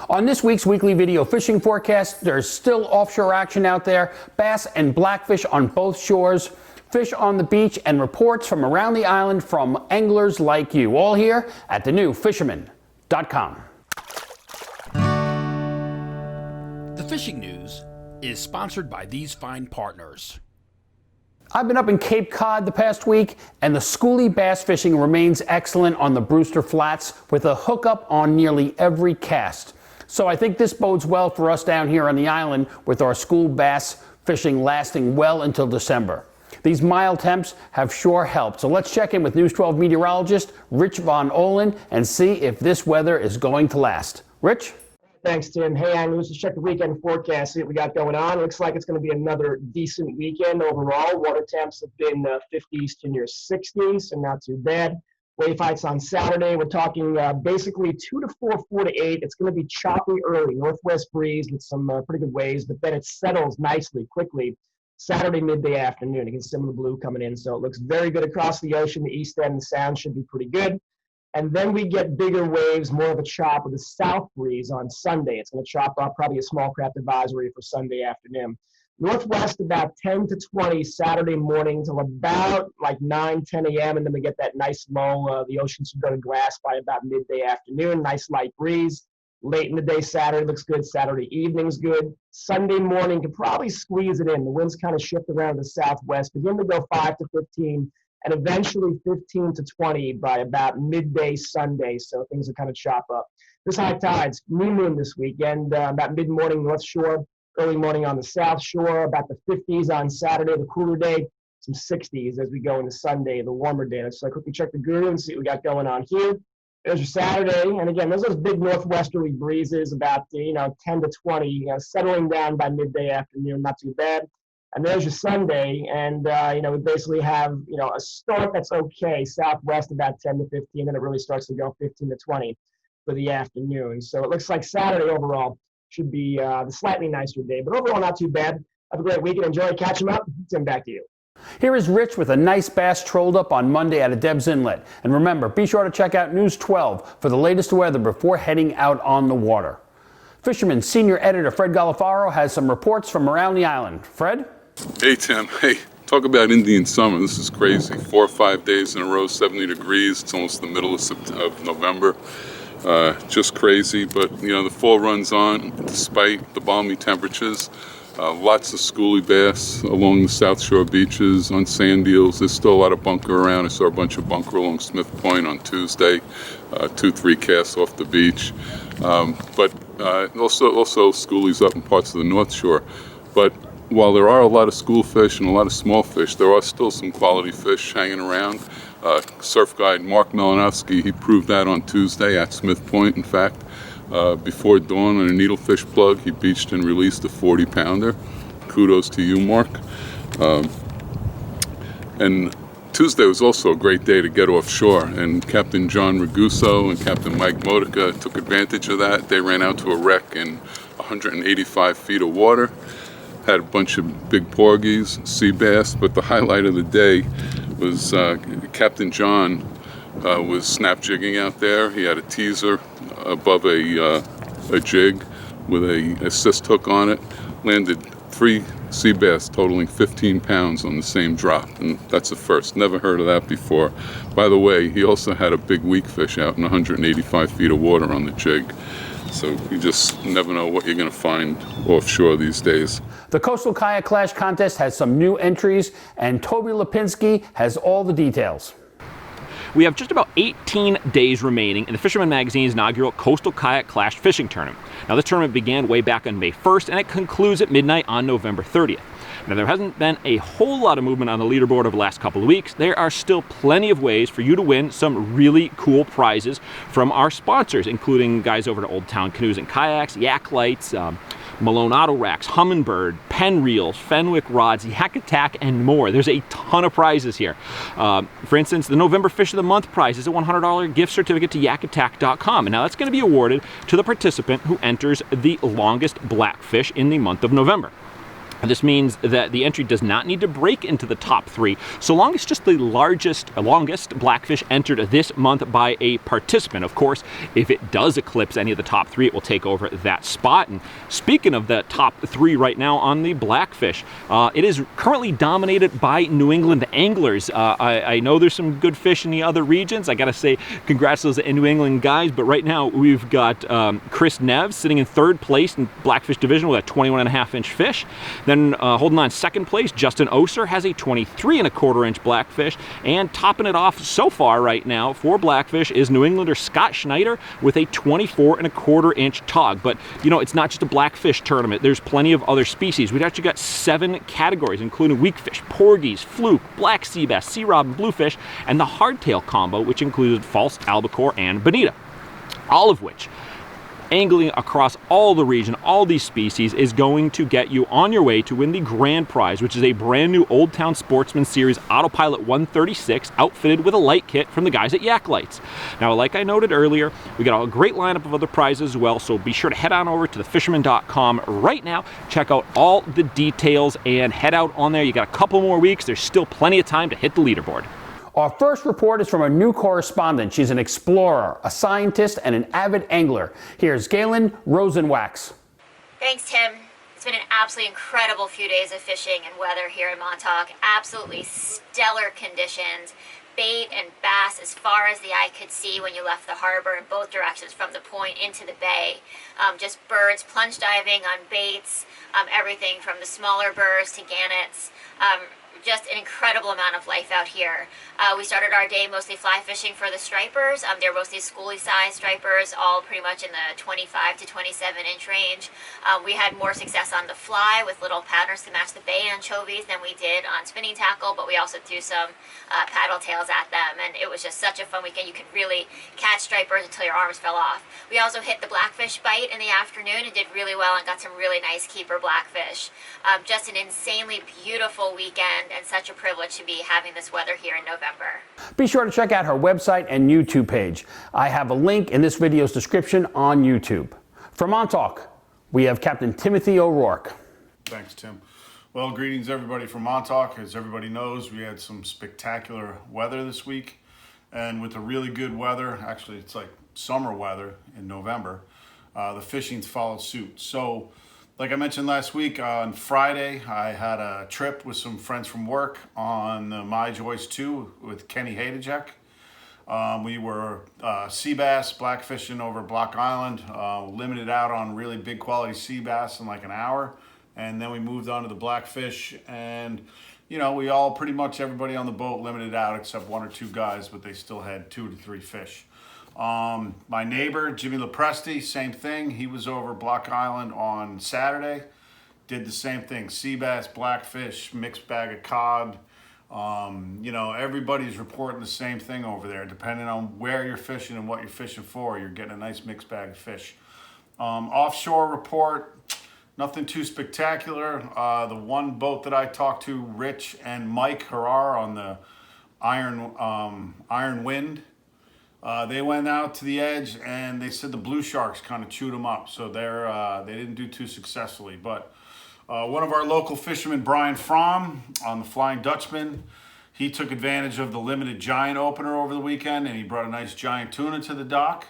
On this week's weekly video fishing forecast, there's still offshore action out there, bass and blackfish on both shores, fish on the beach, and reports from around the island from anglers like you, all here at the new Fisherman.com. The fishing news is sponsored by these fine partners. I've been up in Cape Cod the past week, and the schoolie bass fishing remains excellent on the Brewster Flats with a hookup on nearly every cast. So I think this bodes well for us down here on the island with our school bass fishing lasting well until December. These mild temps have sure helped. So let's check in with News 12 meteorologist Rich Von Olin and see if this weather is going to last. Rich? Thanks, Tim. Hey, let's just check the weekend forecast, see what we got going on. Looks like it's going to be another decent weekend overall. Water temps have been 50s to near 60s, so not too bad. Wave heights on Saturday, we're talking basically 2 to 4, 4 to 8. It's going to be choppy early, northwest breeze with some pretty good waves, but then it settles nicely, quickly. Saturday midday afternoon, you can see some of the blue coming in, so it looks very good across the ocean. The east end and sound should be pretty good. And then we get bigger waves, more of a chop with a south breeze on Sunday. It's going to chop up, probably a small craft advisory for Sunday afternoon. Northwest about 10 to 20 Saturday morning till about like 9, 10 a.m. And then we get that nice lull. The ocean should go to glass by about midday afternoon. Nice light breeze. Late in the day Saturday looks good. Saturday evening's good. Sunday morning can probably squeeze it in. The winds kind of shift around to the southwest. Begin to go 5 to 15 and eventually 15 to 20 by about midday Sunday. So things will kind of chop up. There's high tides. New moon this weekend. About mid-morning North Shore. Early morning on the South Shore, about the 50s on Saturday, the cooler day, some 60s as we go into Sunday, the warmer day. So I quickly check the Guru and see what we got going on here. There's your Saturday, and again, there's those big northwesterly breezes about 10 to 20, settling down by midday afternoon, not too bad. And there's your Sunday, and we basically have a start that's okay, southwest about 10 to 15, and it really starts to go 15 to 20 for the afternoon. So it looks like Saturday overall should be the slightly nicer day, but overall not too bad. Have a great weekend. Enjoy. Catch them up. Tim, back to you. Here is Rich with a nice bass trolled up on Monday out of Deb's Inlet. And remember, be sure to check out News 12 for the latest weather before heading out on the water. Fisherman senior editor Fred Galafaro has some reports from around the island. Fred? Hey, Tim. Hey, talk about Indian summer. This is crazy. 4 or 5 days in a row, 70 degrees. It's almost the middle of November. Just crazy, but the fall runs on despite the balmy temperatures. Lots of schoolie bass along the South Shore beaches, on sand eels. There's still a lot of bunker around. I saw a bunch of bunker along Smith Point on Tuesday, 2-3 casts off the beach. But also schoolies up in parts of the North Shore. But while there are a lot of school fish and a lot of small fish, there are still some quality fish hanging around. Surf guide Mark Malinowski, he proved that on Tuesday at Smith Point. In fact, before dawn on a needlefish plug, he beached and released a 40-pounder. Kudos to you, Mark. And Tuesday was also a great day to get offshore, and Captain John Raguso and Captain Mike Modica took advantage of that. They ran out to a wreck in 185 feet of water. Had a bunch of big porgies, sea bass, but the highlight of the day was Captain John was snap jigging out there. He had a teaser above a jig with a assist hook on it. Landed 3 sea bass totaling 15 pounds on the same drop, and that's a first. Never heard of that before. By the way, he also had a big weak fish out in 185 feet of water on the jig. So you just never know what you're going to find offshore these days. The Coastal Kayak Clash contest has some new entries, and Toby Lipinski has all the details. We have just about 18 days remaining in the Fisherman magazine's inaugural Coastal Kayak Clash fishing tournament. Now, this tournament began way back on May 1st, and it concludes at midnight on November 30th. Now, there hasn't been a whole lot of movement on the leaderboard over the last couple of weeks. There are still plenty of ways for you to win some really cool prizes from our sponsors, including guys over to Old Town Canoes and Kayaks, Yak Lights, Malone Auto Racks, Humminbird, Penn Reels, Fenwick Rods, Yak Attack, and more. There's a ton of prizes here. For instance, the November Fish of the Month prize is a $100 gift certificate to yakattack.com. And now that's going to be awarded to the participant who enters the longest blackfish in the month of November. This means that the entry does not need to break into the top 3, so long as just the longest blackfish entered this month by a participant. Of course, if it does eclipse any of the top 3, it will take over that spot. And speaking of the top 3 right now on the blackfish, it is currently dominated by New England anglers. I know there's some good fish in the other regions. I gotta say, congrats to those New England guys, but right now we've got Chris Neves sitting in 3rd place in Blackfish Division with a 21.5-inch fish. Then holding on 2nd place, Justin Oser has a 23.25-inch blackfish, and topping it off so far right now for blackfish is New Englander Scott Schneider with a 24.25-inch tog. But you know, it's not just a blackfish tournament. There's plenty of other species. We've actually got 7 categories, including weakfish, porgies, fluke, black sea bass, sea robin, bluefish, and the hardtail combo, which included false albacore and bonita. All of which, angling across all the region, all these species, is going to get you on your way to win the grand prize, which is a brand new Old Town Sportsman Series Autopilot 136 outfitted with a light kit from the guys at Yak Lights. Now, like I noted earlier, we got a great lineup of other prizes as well, so be sure to head on over to thefisherman.com right now, check out all the details, and head out on there. You got a couple more weeks. There's still plenty of time to hit the leaderboard. Our first report is from a new correspondent. She's an explorer, a scientist, and an avid angler. Here's Galen Rosenwax. Thanks, Tim. It's been an absolutely incredible few days of fishing and weather here in Montauk. Absolutely stellar conditions. Bait and bass as far as the eye could see when you left the harbor in both directions from the point into the bay. Just birds plunge diving on baits, everything from the smaller birds to gannets. Just an incredible amount of life out here. We started our day mostly fly fishing for the stripers. They're mostly schoolie size stripers, all pretty much in the 25 to 27 inch range. We had more success on the fly with little patterns to match the bay anchovies than we did on spinning tackle, but we also threw some paddle tails at them, and it was just such a fun weekend. You could really catch stripers until your arms fell off. We also hit the blackfish bite in the afternoon and did really well and got some really nice keeper blackfish. Just an insanely beautiful weekend, and such a privilege to be having this weather here in November. Be sure to check out her website and YouTube page. I have a link in this video's description on YouTube. From Montauk, we have Captain Timothy O'Rourke. Thanks, Tim. Well, greetings everybody from Montauk. As everybody knows, we had some spectacular weather this week. And with the really good weather, actually it's like summer weather in November, the fishing's followed suit. So, like I mentioned last week, on Friday, I had a trip with some friends from work on the My Joyce 2 with Kenny Hadejek. We were sea bass, blackfishing over Block Island, limited out on really big quality sea bass in like an hour. And then we moved on to the blackfish, and you know, we all pretty much everybody on the boat limited out except 1 or 2 guys, but they still had 2 to 3 fish. My neighbor, Jimmy Lepresti, same thing. He was over Block Island on Saturday. Did the same thing. Sea bass, blackfish, mixed bag of cod. You know, everybody's reporting the same thing over there. Depending on where you're fishing and what you're fishing for, you're getting a nice mixed bag of fish. Offshore Report, nothing too spectacular. The one boat that I talked to, Rich and Mike Harar on the Iron Wind, they went out to the edge and they said the blue sharks kind of chewed them up. So they didn't do too successfully. But one of our local fishermen, Brian Fromm on the Flying Dutchman, he took advantage of the limited giant opener over the weekend and he brought a nice giant tuna to the dock.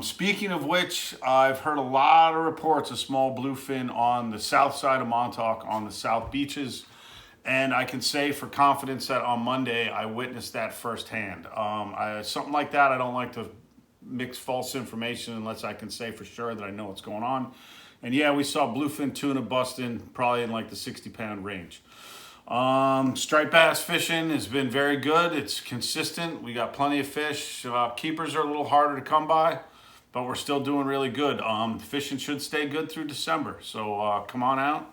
Speaking of which, I've heard a lot of reports of small bluefin on the south side of Montauk, on the south beaches. And I can say for confidence that on Monday, I witnessed that firsthand. Something like that, I don't like to mix false information unless I can say for sure that I know what's going on. And yeah, we saw bluefin tuna busting probably in like the 60-pound range. Striped bass fishing has been very good. It's consistent. We got plenty of fish. Keepers are a little harder to come by, but we're still doing really good. Fishing should stay good through December. So come on out.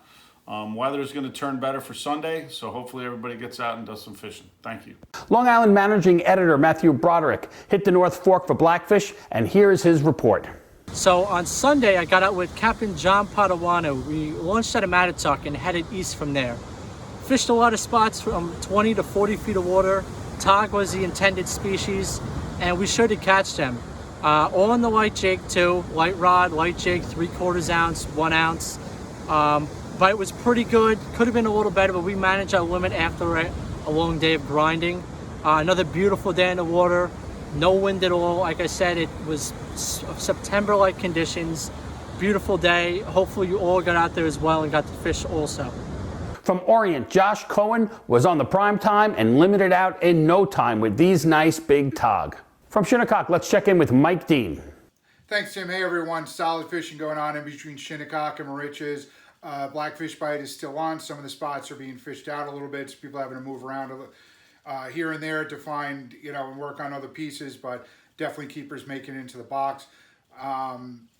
Weather is going to turn better for Sunday, so hopefully everybody gets out and does some fishing. Thank you. Long Island Managing Editor Matthew Broderick hit the North Fork for blackfish, and here is his report. So on Sunday, I got out with Captain John Padawana. We launched out of Mattatuck and headed east from there. Fished a lot of spots from 20 to 40 feet of water. Tog was the intended species, and we sure did catch them. All on the light jig too, light rod, light jig, 3/4 ounce, 1 ounce. Bite was pretty good. Could have been a little better, but we managed our limit after a long day of grinding. Another beautiful day in the water. No wind at all. Like I said, it was September-like conditions. Beautiful day. Hopefully you all got out there as well and got to fish also. From Orient, Josh Cohen was on the prime time and limited out in no time with these nice big tog. From Shinnecock, let's check in with Mike Dean. Thanks, Tim. Hey, everyone. Solid fishing going on in between Shinnecock and Moriches. Blackfish bite is still on. Some of the spots are being fished out a little bit, so people having to move around here and there to find, and work on other pieces, but definitely keepers making it into the box.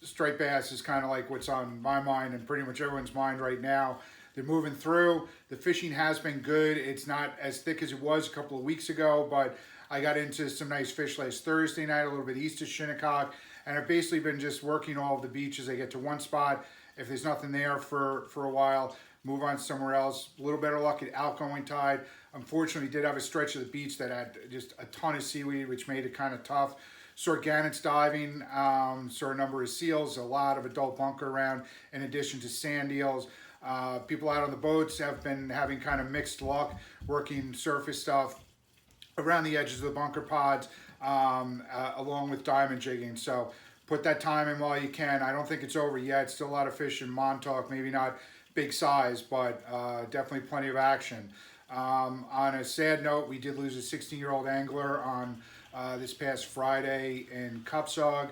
Striped bass is kind of like what's on my mind and pretty much everyone's mind right now. They're moving through. The fishing has been good. It's not as thick as it was a couple of weeks ago, but I got into some nice fish last Thursday night, a little bit east of Shinnecock, and I've basically been just working all of the beaches. I get to one spot. If there's nothing there for a while, move on somewhere else. A little better luck at outgoing tide. Unfortunately, did have a stretch of the beach that had just a ton of seaweed, which made it kind of tough. Saw gannets diving, saw a number of seals, a lot of adult bunker around, in addition to sand eels. People out on the boats have been having kind of mixed luck, working surface stuff around the edges of the bunker pods, along with diamond jigging. So put that time in while you can. I don't think it's over yet. Still a lot of fish in Montauk, maybe not big size, but definitely plenty of action. On a sad note, we did lose a 16-year-old angler on this past Friday in Cupsog.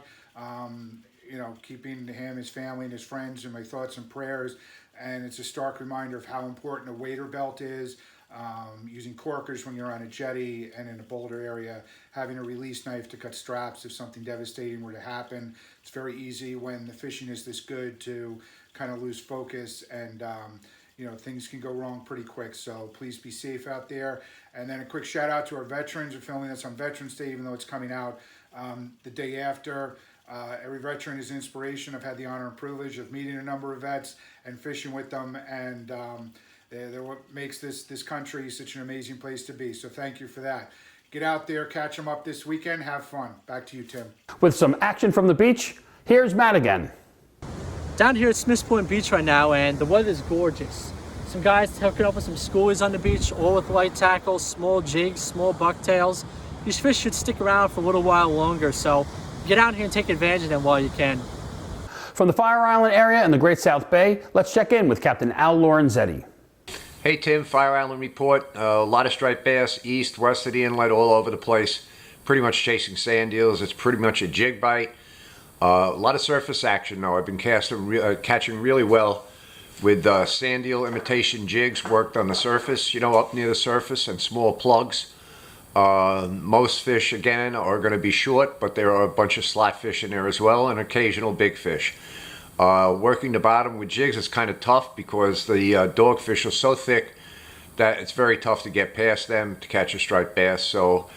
Keeping him, his family, and his friends in my thoughts and prayers. And it's a stark reminder of how important a wader belt is, using corkers when you're on a jetty and in a boulder area, having a release knife to cut straps if something devastating were to happen. It's very easy when the fishing is this good to kind of lose focus, and things can go wrong pretty quick. So please be safe out there. And then a quick shout out to our veterans. We're filming this on Veterans Day, even though it's coming out the day after. Every veteran is an inspiration. I've had the honor and privilege of meeting a number of vets and fishing with them, and they're what makes this country such an amazing place to be. So thank you for that. Get out there, catch them up this weekend, have fun. Back to you, Tim. With some action from the beach, here's Matt again. Down here at Smiths Point Beach right now, and the weather's gorgeous. Some guys hooking up with some schoolies on the beach, all with light tackles, small jigs, small bucktails. These fish should stick around for a little while longer, so get out here and take advantage of them while you can. From the Fire Island area in the Great South Bay, let's check in with Captain Al Lorenzetti. Hey Tim, Fire Island Report. A lot of striped bass east, west of the inlet, all over the place. Pretty much chasing sand eels. It's pretty much a jig bite. A lot of surface action though. I've been catching really well with sand eel imitation jigs worked on the surface, up near the surface, and small plugs. Most fish again are going to be short, but there are a bunch of slot fish in there as well, and occasional big fish. Working the bottom with jigs is kind of tough because the dogfish are so thick that it's very tough to get past them to catch a striped bass. So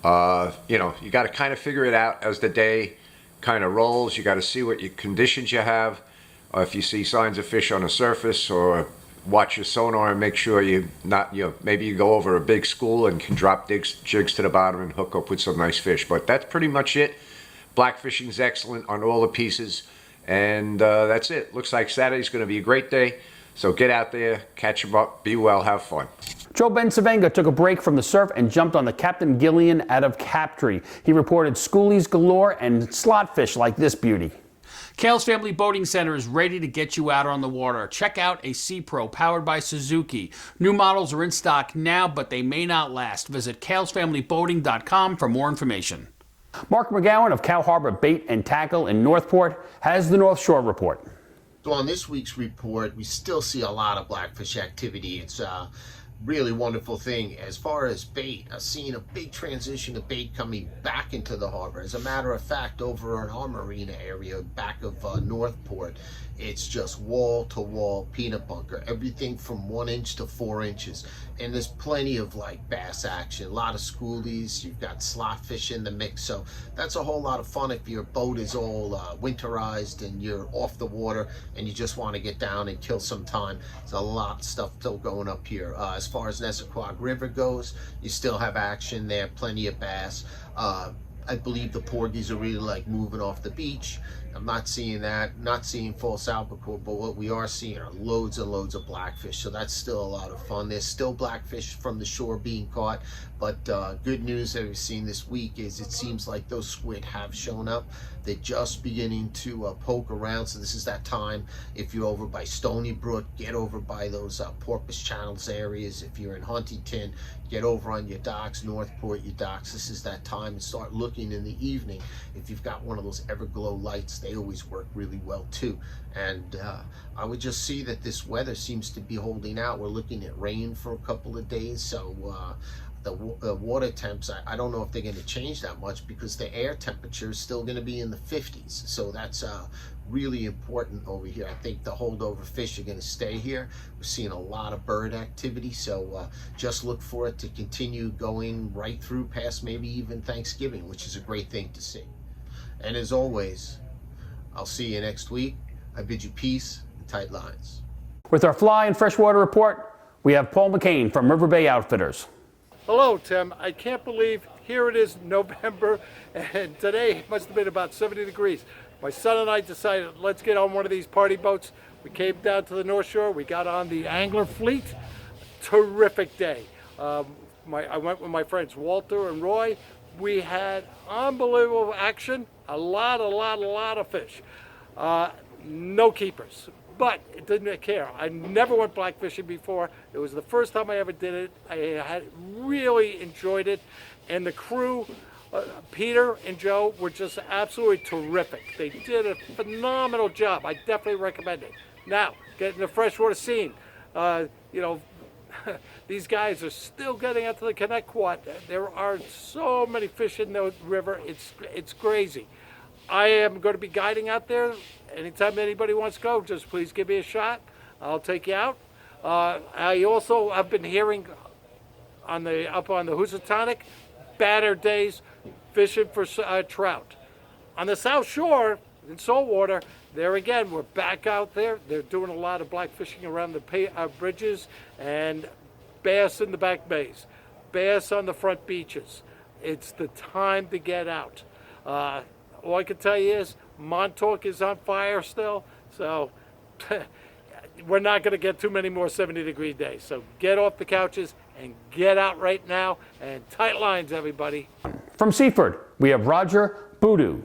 you got to kind of figure it out as the day kind of rolls. You got to see what conditions you have. If you see signs of fish on the surface, or watch your sonar and make sure maybe you go over a big school and can drop jigs to the bottom and hook up with some nice fish. But that's pretty much it. Blackfishing is excellent on all the pieces, and that's it. Looks like Saturday's going to be a great day, so get out there, catch them up, be well, have fun. Joe Bensavenga took a break from the surf and jumped on the Captain Gillian out of Captree. He reported schoolies galore and slot fish like this beauty. Kale's Family Boating Center is ready to get you out on the water. Check out a Sea Pro powered by Suzuki. New models are in stock now, but they may not last. Visit kalesfamilyboating.com for more information. Mark McGowan of Cow Harbor Bait and Tackle in Northport has the North Shore Report. So on this week's report, we still see a lot of blackfish activity. It's really wonderful thing. As far as bait, I've seen a big transition of bait coming back into the harbor. As a matter of fact, over in our marina area back of Northport, it's just wall-to-wall peanut bunker, everything from 1 inch to 4 inches. And there's plenty of bass action, a lot of schoolies, you've got slot fish in the mix. So that's a whole lot of fun if your boat is all winterized and you're off the water and you just want to get down and kill some time. There's a lot of stuff still going up here. As far as Nesquak River goes, you still have action there, plenty of bass. I believe the porgies are really moving off the beach. I'm not seeing that, not seeing false albacore, but what we are seeing are loads and loads of blackfish. So that's still a lot of fun. There's still blackfish from the shore being caught, but good news that we've seen this week is it seems like those squid have shown up. They're just beginning to poke around. So this is that time. If you're over by Stony Brook, get over by those Porpoise Channels areas. If you're in Huntington, get over on your docks, Northport, your docks. This is that time, and start looking in the evening. If you've got one of those Everglow lights, they always work really well too. And I would just see that this weather seems to be holding out. We're looking at rain for a couple of days, so the water temps, I don't know if they're going to change that much, because the air temperature is still going to be in the 50s. So that's really important over here. I think the holdover fish are going to stay here. We're seeing a lot of bird activity, so just look for it to continue going right through past maybe even Thanksgiving, which is a great thing to see. And as always, I'll see you next week. I bid you peace and tight lines. With our fly and freshwater report, we have Paul McCain from River Bay Outfitters. Hello, Tim. I can't believe here it is November, and today it must have been about 70 degrees. My son and I decided, let's get on one of these party boats. We came down to the North Shore. We got on the angler fleet. Terrific day. I went with my friends Walter and Roy. We had unbelievable action. A lot of fish. No keepers. But it didn't care. I never went blackfishing before. It was the first time I ever did it. I had really enjoyed it. And the crew, Peter and Joe, were just absolutely terrific. They did a phenomenal job. I definitely recommend it. Now, getting the freshwater scene. These guys are still getting out to the Connect Quad. There are so many fish in the river. It's crazy. I am going to be guiding out there. Anytime anybody wants to go, just please give me a shot. I'll take you out. I also have been hearing up on the Housatonic, batter days, fishing for trout. On the South Shore, in saltwater, there again, we're back out there. They're doing a lot of black fishing around the bridges, and bass in the back bays, bass on the front beaches. It's the time to get out. All I can tell you is Montauk is on fire still, so we're not going to get too many more 70-degree days. So get off the couches and get out right now, and tight lines, everybody. From Seaford, we have Roger Boodoo.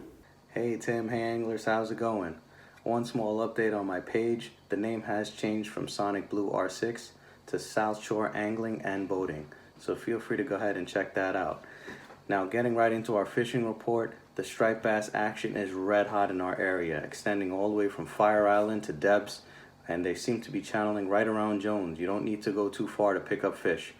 Hey Tim, hey anglers, how's it going? One small update on my page. The name has changed from Sonic Blue R6 to South Shore Angling and Boating, so feel free to go ahead and check that out. Now, getting right into our fishing report, the striped bass action is red hot in our area, extending all the way from Fire Island to Debs, and they seem to be channeling right around Jones. You don't need to go too far to pick up fish.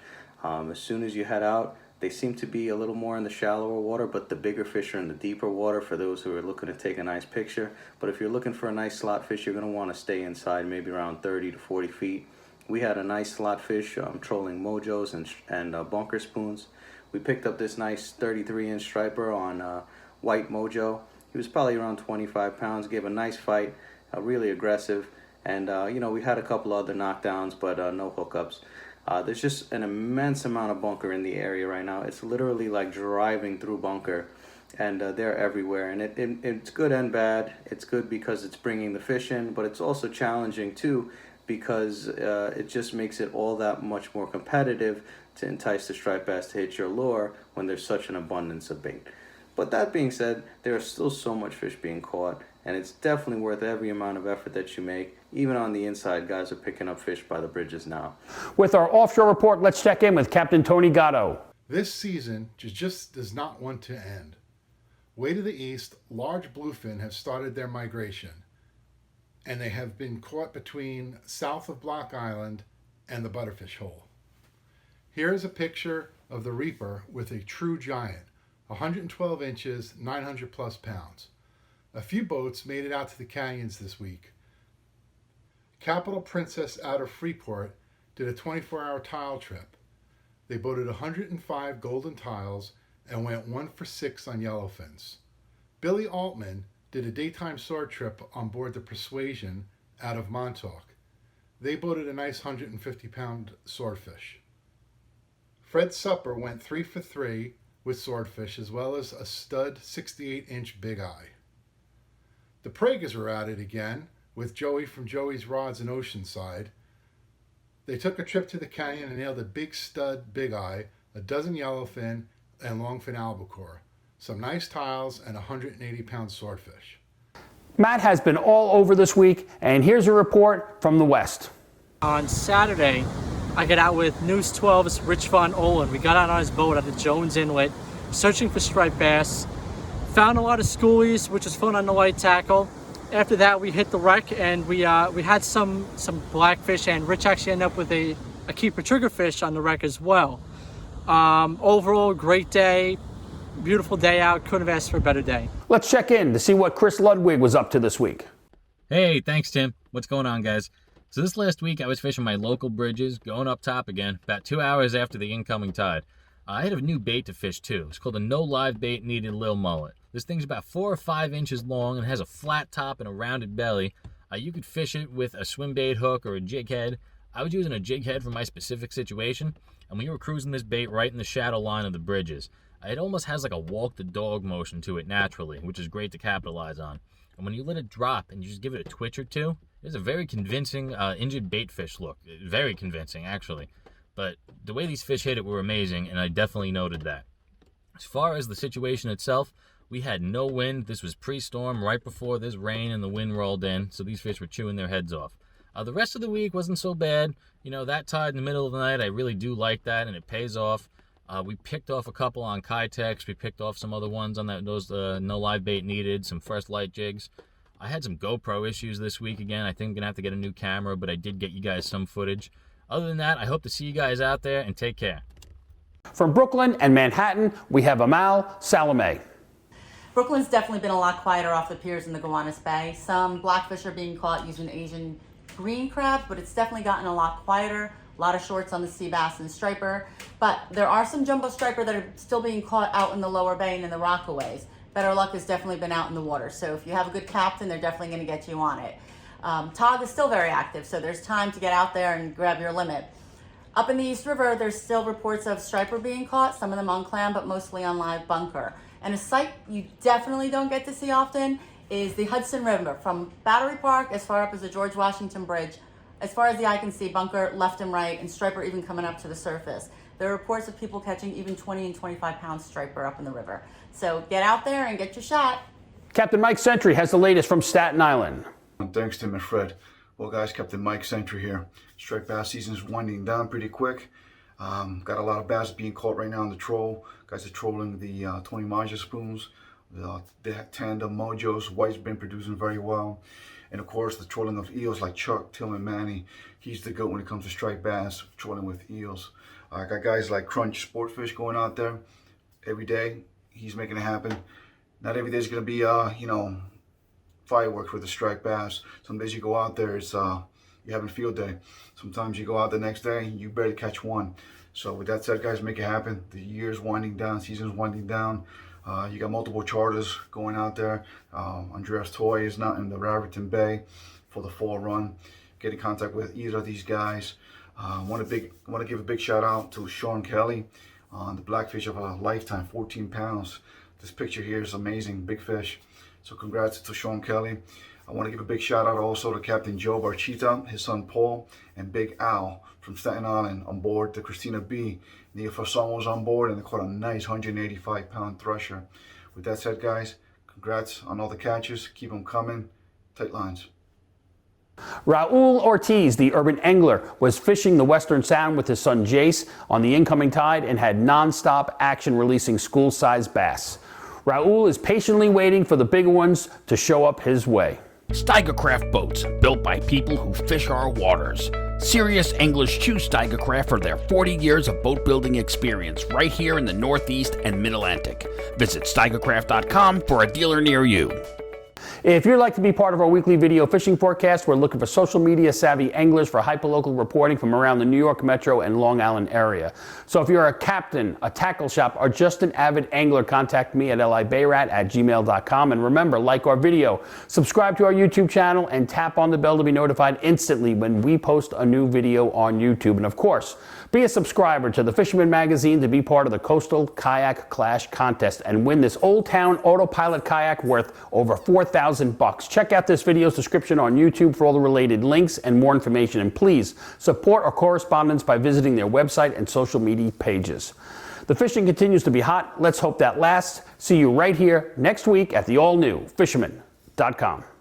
As soon as you head out, they seem to be a little more in the shallower water, but the bigger fish are in the deeper water for those who are looking to take a nice picture. But if you're looking for a nice slot fish, you're going to want to stay inside, maybe around 30 to 40 feet. We had a nice slot fish trolling mojos and bunker spoons. We picked up this nice 33-inch striper on white mojo. He was probably around 25 pounds, gave a nice fight, really aggressive. And, we had a couple other knockdowns, but no hookups. There's just an immense amount of bunker in the area right now. It's literally like driving through bunker, and they're everywhere. And it's good and bad. It's good because it's bringing the fish in, but it's also challenging too, because it just makes it all that much more competitive to entice the striped bass to hit your lure when there's such an abundance of bait. But that being said, there is still so much fish being caught, and it's definitely worth every amount of effort that you make. Even on the inside, guys are picking up fish by the bridges now. With our offshore report, let's check in with Captain Tony Gatto. This season just does not want to end. Way to the east, large bluefin have started their migration, and they have been caught between south of Block Island and the Butterfish Hole. Here is a picture of the Reaper with a true giant, 112 inches, 900 plus pounds. A few boats made it out to the canyons this week. Capital Princess out of Freeport did a 24-hour tile trip. They boated 105 golden tiles and went 1 for 6 on yellowfins. Billy Altman did a daytime sword trip on board the Persuasion out of Montauk. They boated a nice 150-pound swordfish. Fred Supper went 3 for 3 with swordfish, as well as a stud 68-inch big eye. The Pragas are at it again with Joey from Joey's Rods in Oceanside. They took a trip to the canyon and nailed a big stud big eye, a dozen yellowfin, and longfin albacore, some nice tiles, and a 180-pound swordfish. Matt has been all over this week, and here's a report from the West. On Saturday, I got out with News 12's Rich Von Olin. We got out on his boat at the Jones Inlet, searching for striped bass. Found a lot of schoolies, which was fun on the light tackle. After that, we hit the wreck and we had some blackfish, and Rich actually ended up with a keeper triggerfish on the wreck as well. Overall, great day, beautiful day out. Couldn't have asked for a better day. Let's check in to see what Chris Ludwig was up to this week. Hey, thanks, Tim. What's going on, guys? So this last week, I was fishing my local bridges, going up top again, about 2 hours after the incoming tide. I had a new bait to fish, too. It's called a no live bait needed lil mullet. This thing's about 4 or 5 inches long and has a flat top and a rounded belly. You could fish it with a swim bait hook or a jig head. I was using a jig head for my specific situation, and we were cruising this bait right in the shadow line of the bridges. It almost has like a walk the dog motion to it naturally, which is great to capitalize on. And when you let it drop and you just give it a twitch or two, it's a very convincing injured bait fish look. Very convincing, actually. But the way these fish hit it were amazing, and I definitely noted that. As far as the situation itself, we had no wind. This was pre-storm, right before this rain and the wind rolled in, so these fish were chewing their heads off. The rest of the week wasn't so bad. You know, that tide in the middle of the night, I really do like that, and it pays off. We picked off a couple on Kayak. We picked off some other ones on those no live bait needed, some first light jigs. I had some GoPro issues this week again. I think I'm going to have to get a new camera, but I did get you guys some footage. Other than that, I hope to see you guys out there, and take care. From Brooklyn and Manhattan, we have Amal Salome. Brooklyn's definitely been a lot quieter off the piers in the Gowanus Bay. Some blackfish are being caught using Asian green crabs, but it's definitely gotten a lot quieter. A lot of shorts on the sea bass and striper. But there are some jumbo striper that are still being caught out in the lower bay and in the rockaways. Better Luck has definitely been out in the water. So if you have a good captain, they're definitely going to get you on it. Tog is still very active, so there's time to get out there and grab your limit. Up in the East River, there's still reports of striper being caught, some of them on clam, but mostly on live bunker. And a sight you definitely don't get to see often is the Hudson River from Battery Park as far up as the George Washington Bridge. As far as the eye can see, bunker left and right, and striper even coming up to the surface. There are reports of people catching even 20 and 25 pound striper up in the river. So get out there and get your shot. Captain Mike Sentry has the latest from Staten Island. Thanks, Tim and Fred. Well, guys, Captain Mike Sentry here. Striped bass season is winding down pretty quick. Got a lot of bass being caught right now on the troll. Guys are trolling the 20 Maja spoons, the tandem mojos. White's been producing very well. And of course, the trolling of eels like Chuck, Tillman, Manny. He's the goat when it comes to striped bass, trolling with eels. Got guys like Crunch Sportfish going out there every day. He's making it happen. Not every day is going to be, fireworks with a striped bass. Some days you go out there, it's you're having a field day. Sometimes you go out the next day, you barely catch one. So with that said, guys, make it happen. The year's winding down, season's winding down. You got multiple charters going out there. Andreas Toy is not in the Raritan Bay for the fall run. Get in contact with either of these guys. Want to give a big shout out to Sean Kelly on the Blackfish of a lifetime, 14 pounds. This picture here is amazing, big fish. So congrats to Sean Kelly. I want to give a big shout out also to Captain Joe Barchita, his son Paul, and Big Al from Staten Island on board the Christina B. Nia Fasson was on board and they caught a nice 185 pound thresher. With that said, guys, congrats on all the catches. Keep them coming. Tight lines. Raul Ortiz, the urban angler, was fishing the Western Sound with his son Jace on the incoming tide and had non-stop action releasing school-sized bass. Raul is patiently waiting for the bigger ones to show up his way. Steigercraft boats, built by people who fish our waters. Serious anglers choose Steigercraft for their 40 years of boat building experience right here in the Northeast and Mid-Atlantic. Visit steigercraft.com for a dealer near you. If you'd like to be part of our weekly video fishing forecast, we're looking for social media savvy anglers for hyperlocal reporting from around the New York Metro and Long Island area. So if you're a captain, a tackle shop, or just an avid angler, contact me at libayrat@gmail.com. And remember, like our video, subscribe to our YouTube channel, and tap on the bell to be notified instantly when we post a new video on YouTube. And of course, be a subscriber to the Fisherman magazine to be part of the Coastal Kayak Clash contest and win this Old Town Autopilot kayak worth over $4,000 $10,000. Check out this video's description on YouTube for all the related links and more information. And please support our correspondents by visiting their website and social media pages. The fishing continues to be hot. Let's hope that lasts. See you right here next week at the all-new Fisherman.com.